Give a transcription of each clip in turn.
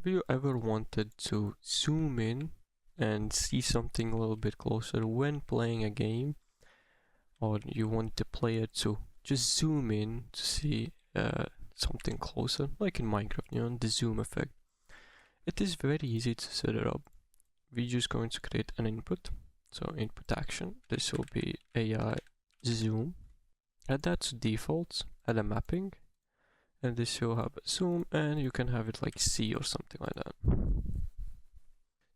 Have you ever wanted to zoom in and see something a little bit closer when playing a game, or you want to play it to just zoom in to see something closer, like in Minecraft, you know, the zoom effect? It is very easy to set it up. We're just going to create an input. So input action, this will be AI zoom. Add that to defaults, add a mapping, and this will have a zoom, and you can have it like C or something like that.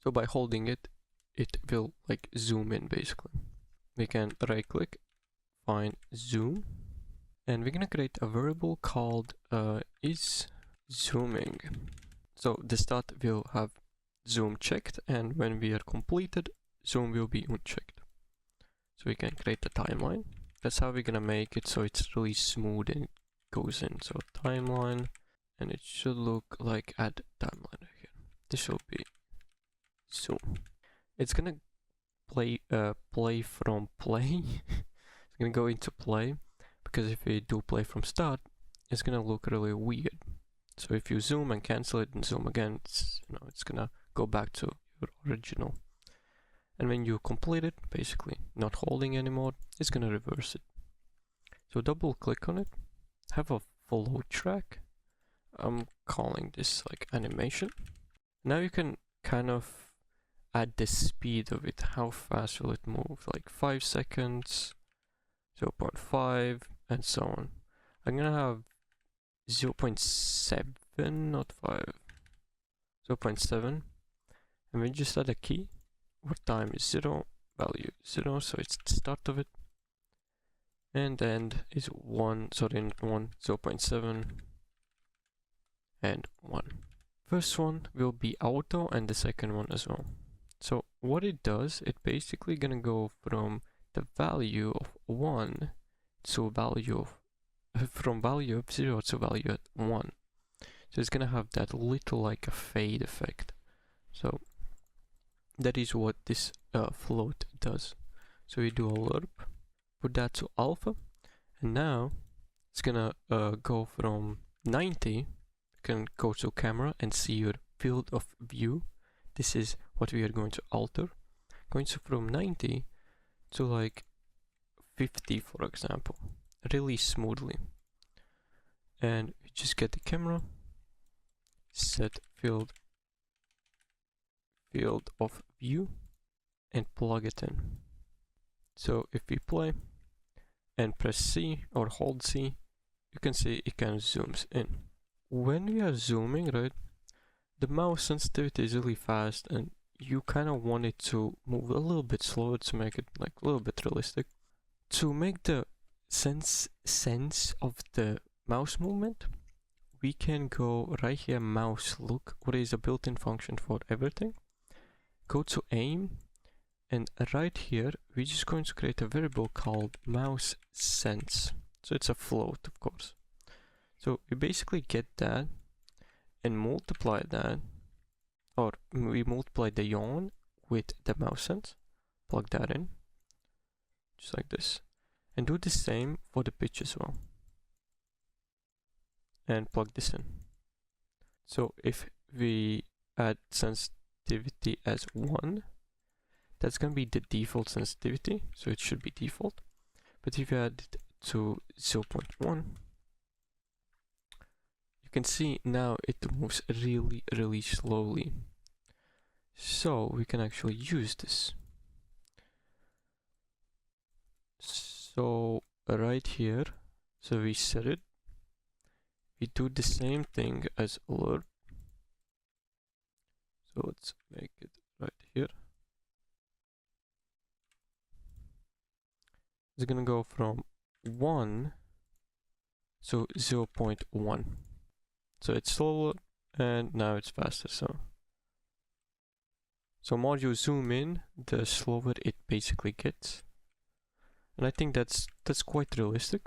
So by holding it, it will like zoom in basically. We can right click, find zoom, and we're gonna create a variable called is zooming. So the start will have zoom checked, and when we are completed, zoom will be unchecked. So we can create a timeline. That's how we're gonna make it so it's really smooth and it goes in. So timeline, and it should look like add timeline here. This will be zoom. It's gonna play from play. It's gonna go into play, because if we do play from start, it's gonna look really weird. So if you zoom and cancel it and zoom again, it's gonna go back to your original. And when you complete it, basically not holding anymore, it's gonna reverse it. So double click on it, have a flow track. I'm calling this like animation. Now you can kind of add the speed of it. How fast will it move? Like 5 seconds, 0.5, and so on. I'm gonna have 0.7, not 5, 0.7, and we just add a key where time is 0, value 0, so it's the start of it, and end is 1, sorry, not 1, 0.7 and 1. First one will be auto, and the second one as well. So what it does, it basically gonna go from the value of 1 to value of from value of 0 to value at 1. So it's gonna have that little like a fade effect. So that is what this float does. So we do a lerp, put that to alpha, and now it's gonna go from 90. You can go to camera and see your field of view. This is what we are going to alter. Going to from 90 to like 50, for example, really smoothly. And we just get the camera, set field of view, and plug it in. So if we play and press C or hold C, you can see it kind of zooms in. When we are zooming, right, the mouse sensitivity is really fast, and you kind of want it to move a little bit slower to make it like a little bit realistic. To make the sense of the mouse movement, we can go right here, mouse look, what is a built-in function for everything. Go to aim, and right here we're just going to create a variable called mouse sense. So it's a float, of course. So we basically get that and multiply that, or we multiply the yawn with the mouse sense, plug that in, just like this, and do the same for the pitch as well, and plug this in. So if we add sensitivity as 1, that's gonna be the default sensitivity, so it should be default. But if you add it to 0.1, you can see now it moves really slowly. So we can actually use this. So right here, so we set it, we do the same thing as alert. So let's make it right here. It's gonna go from 1 to 0.1. So it's slower, and now it's faster. So more you zoom in, the slower it basically gets. And I think that's quite realistic.